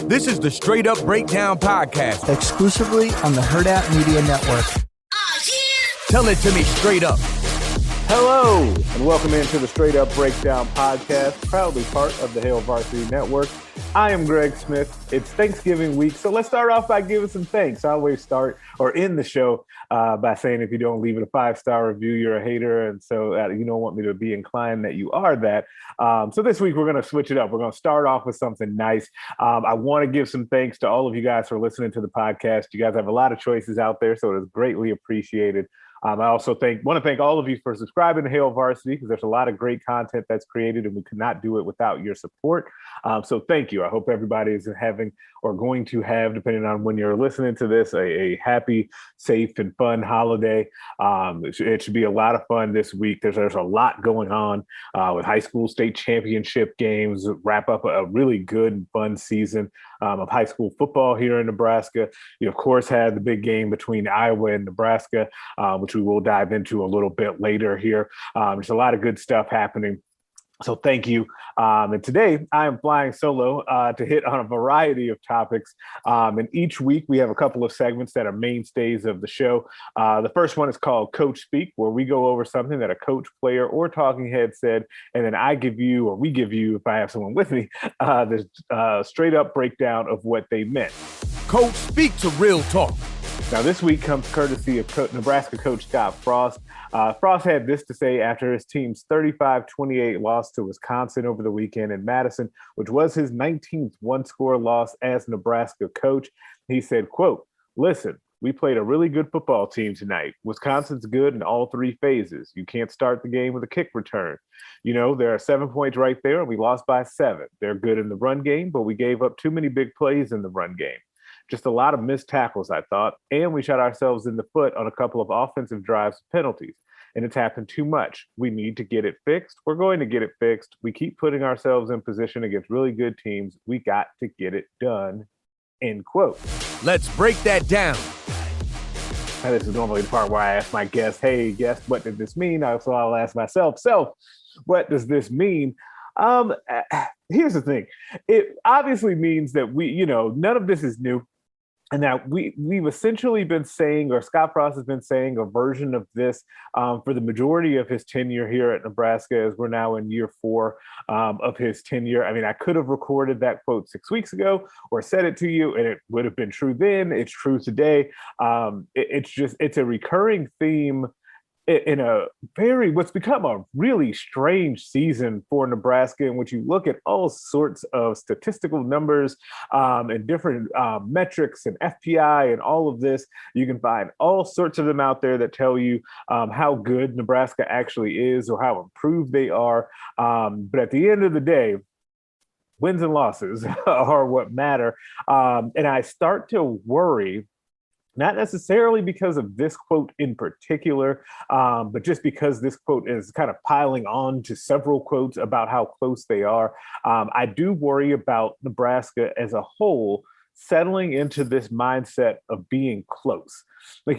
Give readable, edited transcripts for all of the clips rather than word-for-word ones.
This is the Straight Up Breakdown Podcast. Exclusively on the Herd Out Media Network. Tell it to me straight up. Hello, and welcome into the Straight Up Breakdown Podcast, proudly part of the Hail Varsity Network. I am Greg Smith. It's Thanksgiving week, so let's start off by giving some thanks. I always start or end the show by saying if you don't leave it a 5-star review, you're a hater, and so you don't want me to be inclined that you are that. So this week we're going to switch it up. We're going to start off with something nice. I want to give some thanks to all of you guys for listening to the podcast. You guys have a lot of choices out there, so it is greatly appreciated. I also want to thank all of you for subscribing to Hail Varsity, because there's a lot of great content that's created and we could not do it without your support. So thank you. I hope everybody is having or going to have, depending on when you're listening to this, a happy, safe, and fun holiday. It should be a lot of fun this week. There's a lot going on with high school state championship games, wrap up a really good and fun season of high school football here in Nebraska. You, of course, had the big game between Iowa and Nebraska, which we will dive into a little bit later here. There's a lot of good stuff happening. So thank you. And today I am flying solo to hit on a variety of topics. And each week we have a couple of segments that are mainstays of the show. The first one is called Coach Speak, where we go over something that a coach, player, or talking head said, and then we give you, if I have someone with me, this straight up breakdown of what they meant. Coach Speak to Real Talk. Now, this week comes courtesy of Nebraska coach Scott Frost. Frost had this to say after his team's 35-28 loss to Wisconsin over the weekend in Madison, which was his 19th one-score loss as Nebraska coach. He said, quote, "Listen, we played a really good football team tonight. Wisconsin's good in all three phases. You can't start the game with a kick return. You know, there are 7 points right there, and we lost by 7. They're good in the run game, but we gave up too many big plays in the run game. Just a lot of missed tackles, I thought, and we shot ourselves in the foot on a couple of offensive drives and penalties, and it's happened too much. We need to get it fixed. We're going to get it fixed. We keep putting ourselves in position against really good teams. We got to get it done," end quote. Let's break that down. Now, this is normally the part where I ask my guest, hey, guest, what did this mean? So I'll ask myself, what does this mean? Here's the thing. It obviously means that none of this is new. And that we've essentially been saying, or Scott Frost has been saying, a version of this for the majority of his tenure here at Nebraska, as we're now in year 4 of his tenure. I mean, I could have recorded that quote 6 weeks ago or said it to you, and it would have been true then. It's true today. It's a recurring theme in what's become a really strange season for Nebraska, in which you look at all sorts of statistical numbers and different metrics and FPI and all of this. You can find all sorts of them out there that tell you how good Nebraska actually is or how improved they are. But at the end of the day, wins and losses are what matter. And I start to worry, not necessarily because of this quote in particular, but just because this quote is kind of piling on to several quotes about how close they are. I do worry about Nebraska as a whole settling into this mindset of being close. Like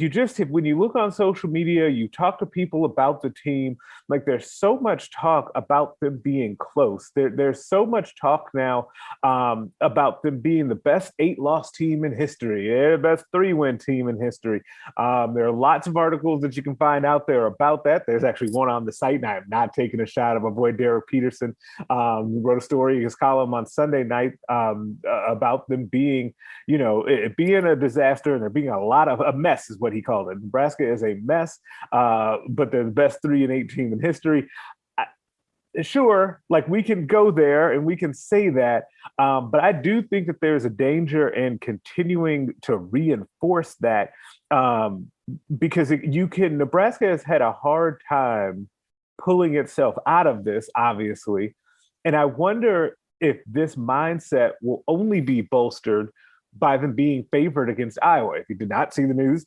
when you look on social media, you talk to people about the team, like there's so much talk about them being close. There's so much talk now about them being the best 8-loss team in history, the best 3-win team in history. There are lots of articles that you can find out there about that. There's actually one on the site, and I am not taking a shot at my boy Derek Peterson, who wrote a story in his column on Sunday night about them being, it being a disaster, and there being a mess is what he called it. Nebraska is a mess, but they're the best 3-8 team in history. Sure, like we can go there and we can say that, but I do think that there's a danger in continuing to reinforce that because Nebraska has had a hard time pulling itself out of this, obviously, and I wonder if this mindset will only be bolstered by them being favored against Iowa. If you did not see the news,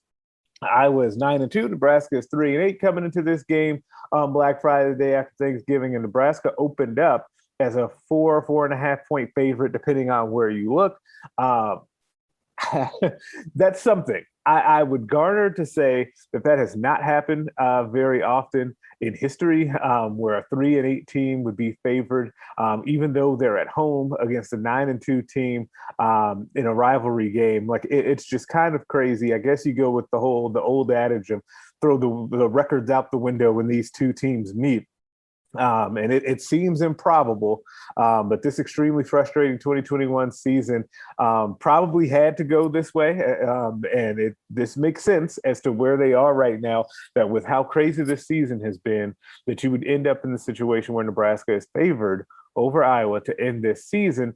Iowa is 9-2. Nebraska is 3-8 coming into this game on Black Friday, the day after Thanksgiving, and Nebraska opened up as a 4.5 point favorite, depending on where you look. That's something. I would garner to say that has not happened very often in history, where a 3-8 team would be favored, even though they're at home against a 9-2 team in a rivalry game. Like it's just kind of crazy. I guess you go with the old adage of throw the records out the window when these two teams meet. And it seems improbable, but this extremely frustrating 2021 season probably had to go this way. And this makes sense as to where they are right now, that with how crazy this season has been, that you would end up in the situation where Nebraska is favored over Iowa to end this season.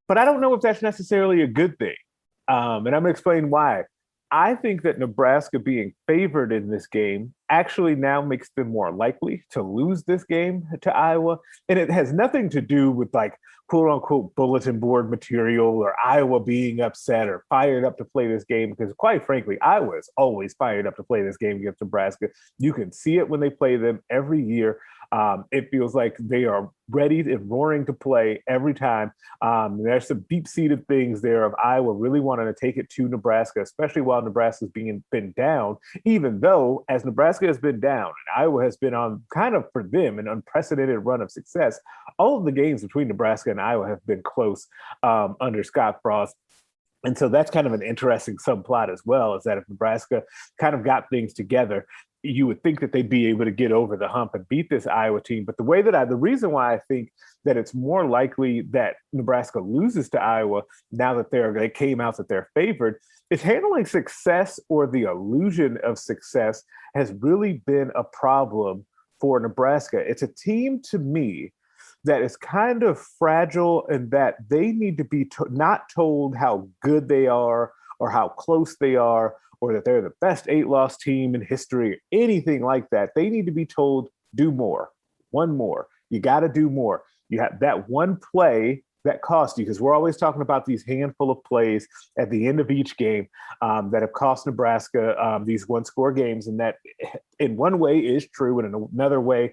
But I don't know if that's necessarily a good thing. And I'm going to explain why. I think that Nebraska being favored in this game actually now makes them more likely to lose this game to Iowa. And it has nothing to do with like quote unquote bulletin board material or Iowa being upset or fired up to play this game, because quite frankly, Iowa is always fired up to play this game against Nebraska. You can see it when they play them every year. It feels like they are ready and roaring to play every time. There's some deep-seated things there of Iowa really wanting to take it to Nebraska, especially while Nebraska's been down, even though as Nebraska has been down and Iowa has been on kind of for them an unprecedented run of success. All of the games between Nebraska and Iowa have been close under Scott Frost. And so that's kind of an interesting subplot as well, is that if Nebraska kind of got things together, you would think that they'd be able to get over the hump and beat this Iowa team. But the reason why I think that it's more likely that Nebraska loses to Iowa now that they came out that they're favored is handling success, or the illusion of success, has really been a problem for Nebraska. It's a team to me that is kind of fragile, and that they need to be not told how good they are or how close they are, or that they're the best 8-loss team in history, or anything like that. They need to be told, do more, one more. You got to do more. You have that one play that cost you, because we're always talking about these handful of plays at the end of each game that have cost Nebraska these one-score games. And that in one way is true, and in another way,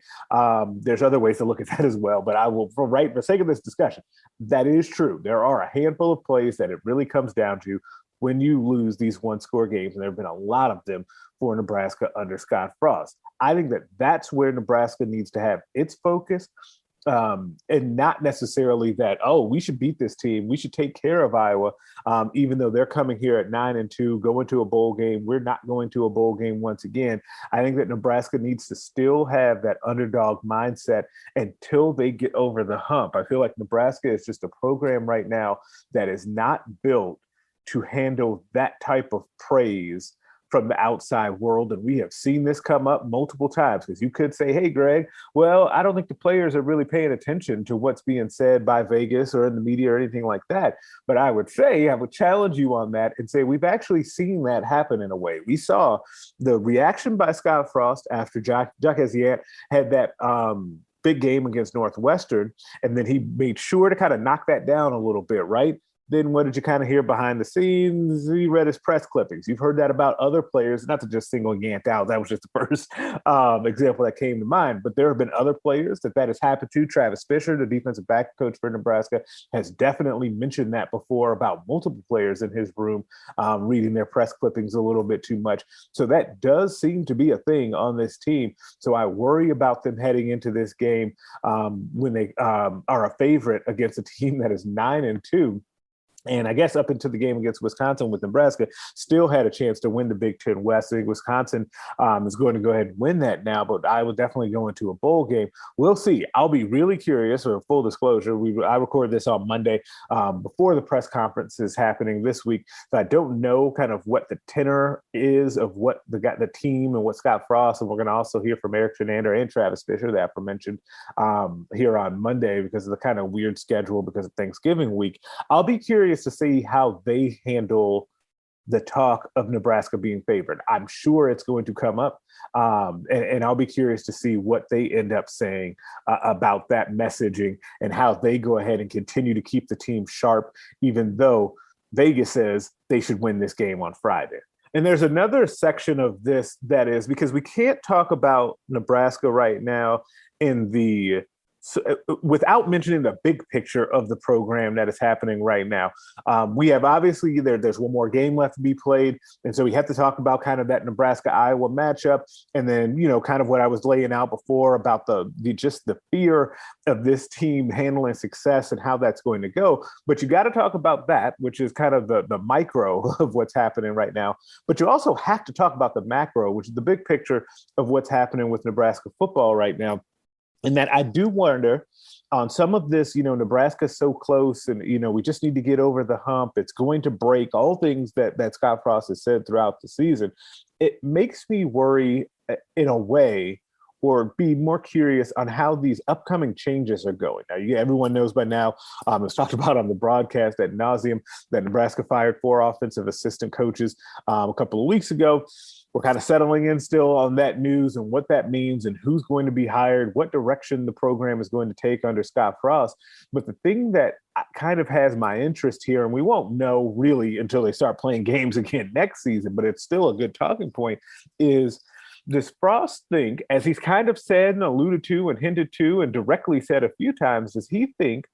there's other ways to look at that as well. But I will, for the sake of this discussion, that is true. There are a handful of plays that it really comes down to when you lose these one-score games, and there have been a lot of them for Nebraska under Scott Frost. I think that that's where Nebraska needs to have its focus, and not necessarily that, oh, we should beat this team, we should take care of Iowa, even though they're coming here at 9-2, going to a bowl game. We're not going to a bowl game once again. I think that Nebraska needs to still have that underdog mindset until they get over the hump. I feel like Nebraska is just a program right now that is not built to handle that type of praise from the outside world. And we have seen this come up multiple times, because you could say, hey, Greg, well, I don't think the players are really paying attention to what's being said by Vegas or in the media or anything like that. But I would challenge you on that and say, we've actually seen that happen in a way. We saw the reaction by Scott Frost after Jacques Hesiant had that big game against Northwestern, and then he made sure to kind of knock that down a little bit, right? Then what did you kind of hear behind the scenes? You read his press clippings. You've heard that about other players, not to just single Yant out. That was just the first example that came to mind. But there have been other players that has happened to. Travis Fisher, the defensive back coach for Nebraska, has definitely mentioned that before about multiple players in his room reading their press clippings a little bit too much. So that does seem to be a thing on this team. So I worry about them heading into this game when they are a favorite against a team that is 9-2. And I guess up into the game against Wisconsin with Nebraska, still had a chance to win the Big Ten West. I think Wisconsin is going to go ahead and win that now, but I will definitely go into a bowl game. We'll see. I'll be really curious, or full disclosure, I record this on Monday before the press conference is happening this week. So I don't know kind of what the tenor is of what the team and what Scott Frost, and we're going to also hear from Eric Shenander and Travis Fisher, the aforementioned, here on Monday because of the kind of weird schedule because of Thanksgiving week. I'll be curious to see how they handle the talk of Nebraska being favored. I'm sure it's going to come up, and I'll be curious to see what they end up saying about that messaging and how they go ahead and continue to keep the team sharp, even though Vegas says they should win this game on Friday. And there's another section of this that is because we can't talk about Nebraska right now in the So, without mentioning the big picture of the program that is happening right now, we have obviously there's one more game left to be played, and so we have to talk about kind of that Nebraska-Iowa matchup, and then kind of what I was laying out before about just the fear of this team handling success and how that's going to go. But you got to talk about that, which is kind of the micro of what's happening right now. But you also have to talk about the macro, which is the big picture of what's happening with Nebraska football right now. And that I do wonder on some of this, Nebraska's so close and, we just need to get over the hump. It's going to break, all things that Scott Frost has said throughout the season. It makes me worry in a way, or be more curious on how these upcoming changes are going. Now, everyone knows by now, it was talked about on the broadcast ad nauseum that Nebraska fired 4 offensive assistant coaches a couple of weeks ago. We're kind of settling in still on that news and what that means and who's going to be hired, what direction the program is going to take under Scott Frost. But the thing that kind of has my interest here, and we won't know really until they start playing games again next season, but it's still a good talking point, is does Frost think, as he's kind of said and alluded to and hinted to and directly said a few times, does he think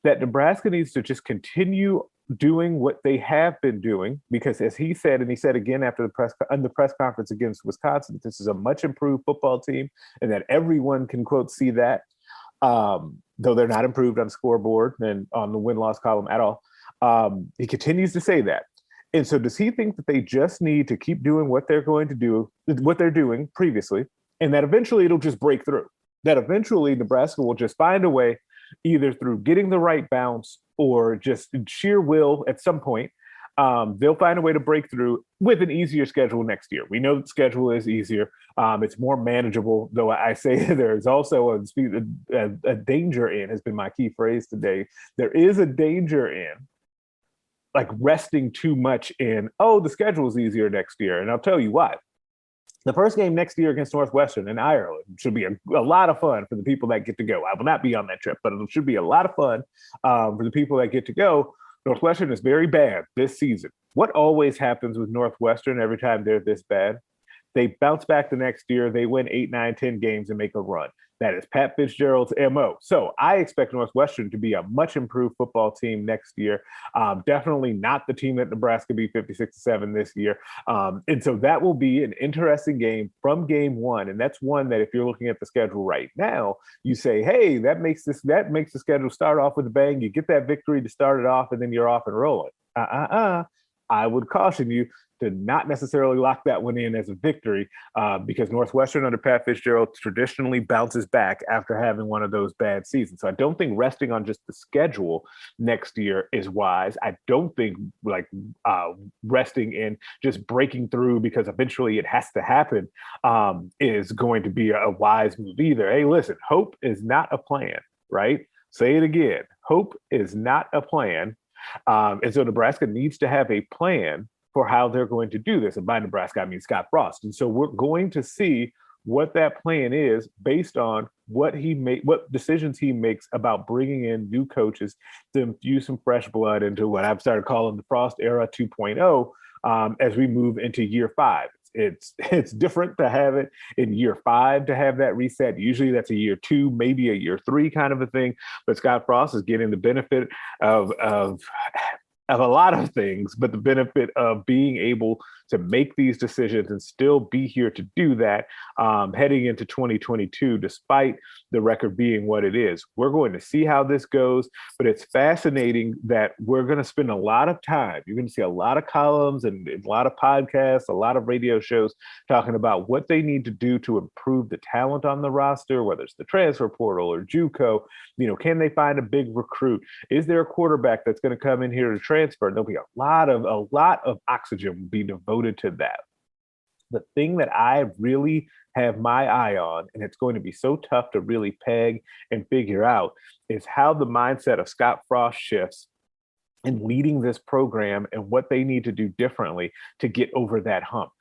that Nebraska needs to just continue doing what they have been doing? Because as he said, and he said again after the press conference against Wisconsin, this is a much improved football team and that everyone can, quote, see that, though they're not improved on the scoreboard and on the win-loss column at all. He continues to say that. And so does he think that they just need to keep doing what they're going to do, what they're doing previously, and that eventually it'll just break through? That eventually Nebraska will just find a way, either through getting the right bounce or just sheer will at some point, they'll find a way to break through with an easier schedule next year. We know the schedule is easier. It's more manageable, though I say there's also a danger in, has been my key phrase today. There is a danger in like resting too much in, the schedule is easier next year. And I'll tell you why. The first game next year against Northwestern in Ireland should be a lot of fun for the people that get to go. I will not be on that trip, but it should be a lot of fun for the people that get to go. Northwestern is very bad this season. What always happens with Northwestern every time they're this bad? They bounce back the next year. They win 8, 9, 10 games and make a run. That is Pat Fitzgerald's MO. So I expect Northwestern to be a much improved football team next year. Definitely not the team that Nebraska beat 56-7 this year. And so that will be an interesting game from game one. And that's one that if you're looking at the schedule right now, you say, hey, that makes the schedule start off with a bang. You get that victory to start it off, and then you're off and rolling. I would caution you to not necessarily lock that one in as a victory because Northwestern under Pat Fitzgerald traditionally bounces back after having one of those bad seasons. So I don't think resting on just the schedule next year is wise. I don't think resting in just breaking through because eventually it has to happen is going to be a wise move either. Hey, listen, hope is not a plan, right? Say it again. Hope is not a plan. And so Nebraska needs to have a plan for how they're going to do this. And by Nebraska, I mean Scott Frost. And so we're going to see what that plan is based on what decisions he makes about bringing in new coaches to infuse some fresh blood into what I've started calling the Frost era 2.0 as we move into year 5. It's different to have it in year 5 to have that reset. Usually that's a year 2, maybe a year 3 kind of a thing. But Scott Frost is getting the benefit of a lot of things, but the benefit of being able to make these decisions and still be here to do that heading into 2022, despite the record being what it is. We're going to see how this goes, but it's fascinating that we're going to spend a lot of time. You're going to see a lot of columns and a lot of podcasts, a lot of radio shows talking about what they need to do to improve the talent on the roster, whether it's the transfer portal or JUCO. Can they find a big recruit? Is there a quarterback that's going to come in here to transfer? There'll be a lot of oxygen be devoted to that. The thing that I really have my eye on, and it's going to be so tough to really peg and figure out, is how the mindset of Scott Frost shifts in leading this program and what they need to do differently to get over that hump.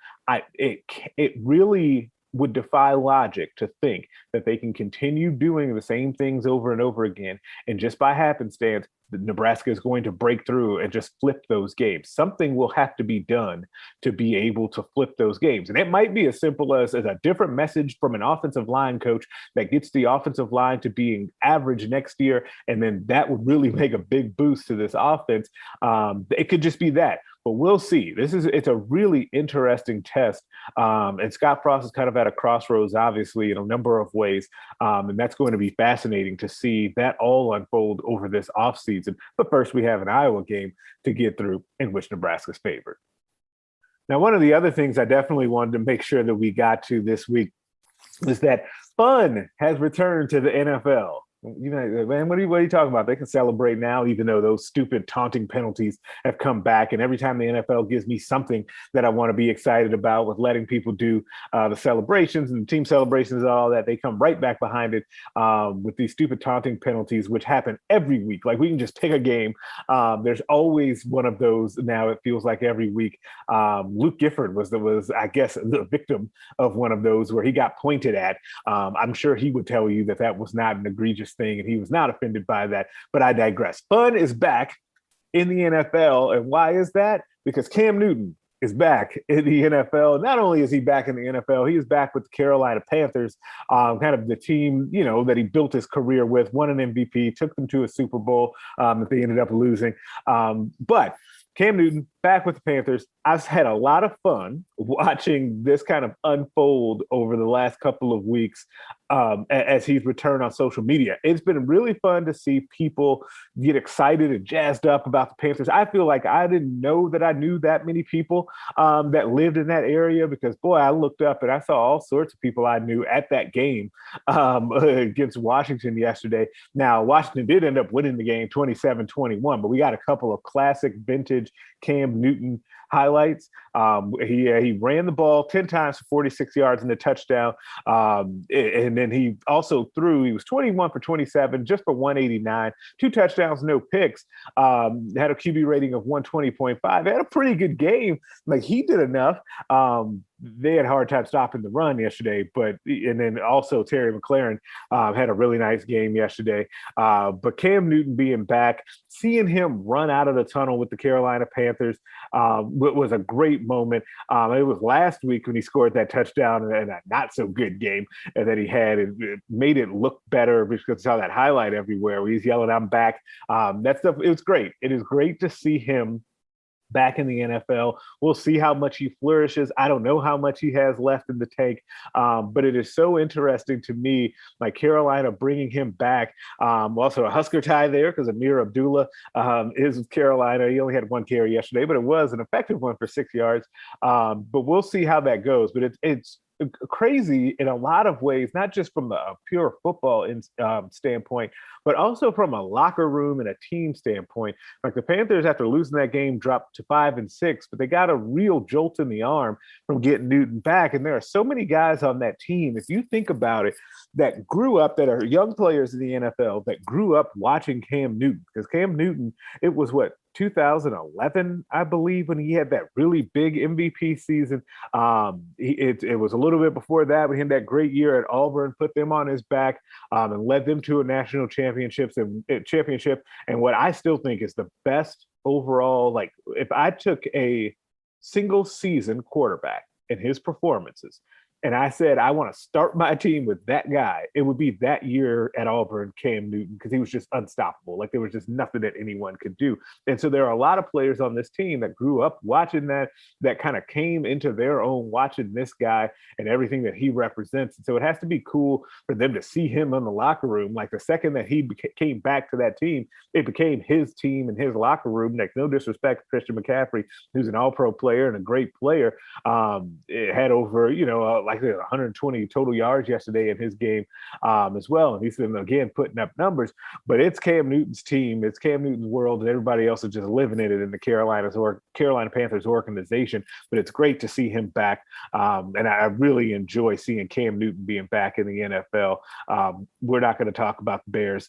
It really would defy logic to think that they can continue doing the same things over and over again. And just by happenstance, Nebraska is going to break through and just flip those games. Something will have to be done to be able to flip those games. And it might be as simple as a different message from an offensive line coach that gets the offensive line to being average next year. And then that would really make a big boost to this offense. It could just be that. But we'll see. It's a really interesting test. And Scott Frost is kind of at a crossroads, obviously, in a number of ways. And that's going to be fascinating to see that all unfold over this offseason. But first, we have an Iowa game to get through in which Nebraska's favored. Now, one of the other things I definitely wanted to make sure that we got to this week is that fun has returned to the NFL. You know, man, what are you talking about? They can celebrate now, even though those stupid taunting penalties have come back. And every time the NFL gives me something that I want to be excited about with letting people do the celebrations and team celebrations and all that, they come right back behind it with these stupid taunting penalties, which happen every week. Like, we can just pick a game. There's always one of those now, it feels like every week. Luke Gifford was, I guess, the victim of one of those where he got pointed at. I'm sure he would tell you that was not an egregious thing and he was not offended by that, but I digress. Fun is back in the NFL. And why is that? Because Cam Newton is back in the NFL. Not only is he back in the NFL, he is back with the Carolina Panthers, kind of the team, you know, that he built his career with, won an MVP, took them to a Super Bowl that they ended up losing. But Cam Newton back with the Panthers. I've had a lot of fun watching this kind of unfold over the last couple of weeks as he's returned on social media. It's been really fun to see people get excited and jazzed up about the Panthers. I feel like I didn't know that I knew that many people that lived in that area because, boy, I looked up and I saw all sorts of people I knew at that game against Washington yesterday. Now, Washington did end up winning the game 27-21, but we got a couple of classic vintage Cam Newton highlights. He ran the ball 10 times for 46 yards and a touchdown. And then he also threw, he was 21 for 27, just for 189, 2 touchdowns, no picks. Had a QB rating of 120.5. Had a pretty good game. Like, he did enough. They had a hard time stopping the run yesterday, and then also Terry McLaurin had a really nice game yesterday. But Cam Newton being back, seeing him run out of the tunnel with the Carolina Panthers was a great moment. It was last week when he scored that touchdown in a not so good game that he had. It made it look better because I saw that highlight everywhere where he's yelling, "I'm back." That stuff, it was great. It is great to see him back in the NFL. We'll see how much he flourishes. I don't know how much he has left in the tank, but it is so interesting to me, like Carolina bringing him back. Also a Husker tie there because Amir Abdullah is with Carolina. He only had 1 carry yesterday, but it was an effective one for 6 yards. But we'll see how that goes. But it's crazy in a lot of ways, not just from a pure football standpoint, but also from a locker room and a team standpoint. Like, the Panthers, after losing that game, dropped to 5-6, but they got a real jolt in the arm from getting Newton back. And there are so many guys on that team, if you think about it, that grew up, that are young players in the NFL that grew up watching Cam Newton. Because Cam Newton, it was 2011, I believe, when he had that really big MVP season. It was a little bit before that. We had that great year at Auburn, put them on his back and led them to a national championship. And what I still think is the best overall, like, if I took a single season quarterback and his performances, and I said, I want to start my team with that guy, it would be that year at Auburn, Cam Newton, because he was just unstoppable. Like, there was just nothing that anyone could do. And so there are a lot of players on this team that grew up watching that kind of came into their own watching this guy and everything that he represents. And so it has to be cool for them to see him in the locker room. Like, the second that he came back to that team, it became his team and his locker room. Like, no disrespect to Christian McCaffrey, who's an all-pro player and a great player. It had over, like 120 total yards yesterday in his game as well. And he's been, again, putting up numbers, but it's Cam Newton's team. It's Cam Newton's world, and everybody else is just living in it in the Carolina Panthers organization. But it's great to see him back. And I really enjoy seeing Cam Newton being back in the NFL. We're not going to talk about the Bears.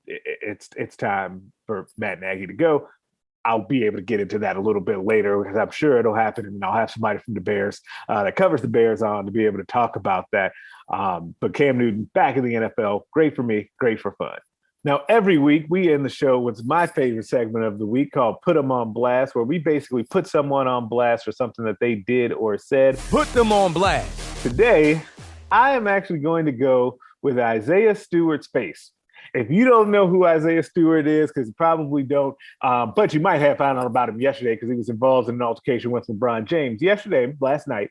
It's time for Matt Nagy to go. I'll be able to get into that a little bit later because I'm sure it'll happen, and I'll have somebody from the Bears that covers the Bears on to be able to talk about that. But Cam Newton back in the NFL, great for me, great for fun. Now, every week we end the show with my favorite segment of the week called Put Them on Blast, where we basically put someone on blast for something that they did or said. Put them on blast. Today, I am actually going to go with Isaiah Stewart's face. If you don't know who Isaiah Stewart is, because you probably don't, but you might have found out about him yesterday because he was involved in an altercation with LeBron James. Last night,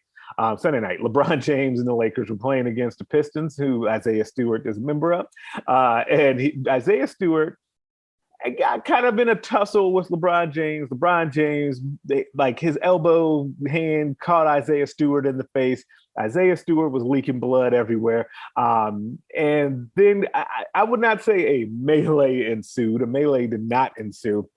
Sunday night, LeBron James and the Lakers were playing against the Pistons, who Isaiah Stewart is a member of. Isaiah Stewart got kind of in a tussle with LeBron James. LeBron James, his elbow hand caught Isaiah Stewart in the face. Isaiah Stewart was leaking blood everywhere. And then I would not say a melee ensued. A melee did not ensue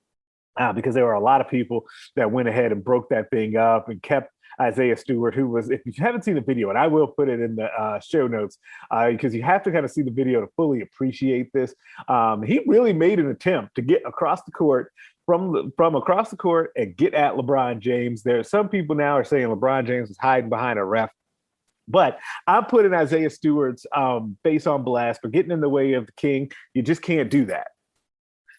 because there were a lot of people that went ahead and broke that thing up and kept Isaiah Stewart, who was, if you haven't seen the video, and I will put it in the show notes, because you have to kind of see the video to fully appreciate this. He really made an attempt to get across the court from across the court and get at LeBron James. There are some people now are saying LeBron James was hiding behind a ref. But I'm putting Isaiah Stewart's face on blast for getting in the way of the king. You just can't do that.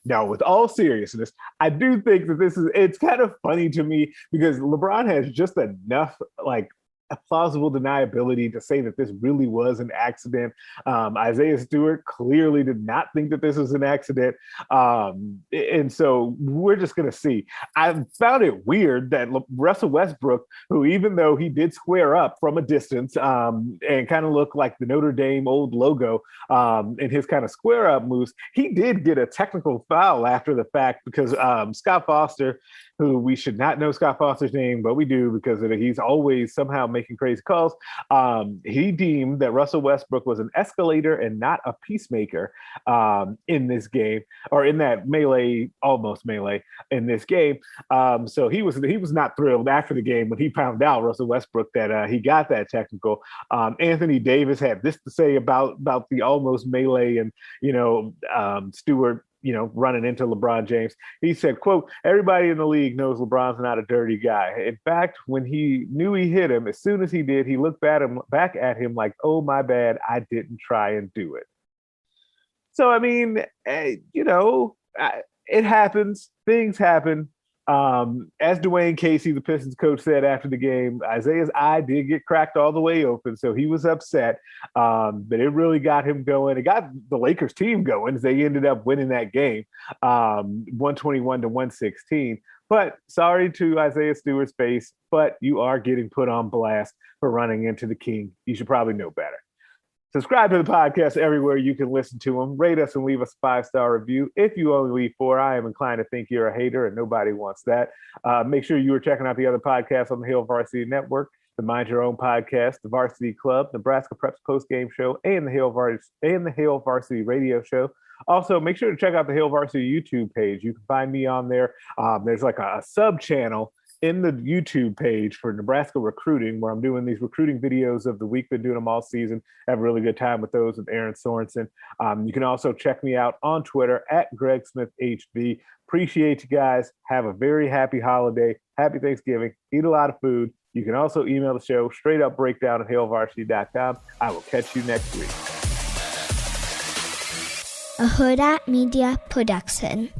Now, with all seriousness, I do think that it's kind of funny to me because LeBron has just enough a plausible deniability to say that this really was an accident. Isaiah Stewart clearly did not think that this was an accident. And so we're just going to see. I found it weird that Russell Westbrook, who even though he did square up from a distance and kind of look like the Notre Dame old logo in his kind of square up moves, he did get a technical foul after the fact because Scott Foster, who we should not know Scott Foster's name, but we do because he's always somehow making crazy calls. He deemed that Russell Westbrook was an escalator and not a peacemaker in this game, or in that almost melee in this game. So he was not thrilled after the game when he found out, Russell Westbrook, that he got that technical. Anthony Davis had this to say about the almost melee and, Stewart, running into LeBron James. He said, quote, "Everybody in the league knows LeBron's not a dirty guy. In fact, when he knew he hit him, as soon as he did, he looked back at him like, oh, my bad, I didn't try and do it." So, I mean, it happens. Things happen. As Dwayne Casey, the Pistons coach, said after the game, Isaiah's eye did get cracked all the way open, so he was upset. But it really got him going. It got the Lakers team going as they ended up winning that game, 121-116. But sorry to Isaiah Stewart's face, but you are getting put on blast for running into the king. You should probably know better. Subscribe to the podcast everywhere you can listen to them. Rate us and leave us a 5-star review. If you only leave 4, I am inclined to think you're a hater, and nobody wants that. Make sure you are checking out the other podcasts on the Hail Varsity Network, the Mind Your Own podcast, the Varsity Club, Nebraska Preps Post-Game Show, and the Hail Varsity Radio Show. Also, make sure to check out the Hail Varsity YouTube page. You can find me on there. There's like a sub-channel in the YouTube page for Nebraska recruiting, where I'm doing these recruiting videos of the week. Been doing them all season. Have a really good time with those with Aaron Sorensen. You can also check me out on Twitter at GregSmithHV. Appreciate you guys. Have a very happy holiday. Happy Thanksgiving. Eat a lot of food. You can also email the show straightupbreakdown@hailvarsity.com. I will catch you next week. A Huda Media Production.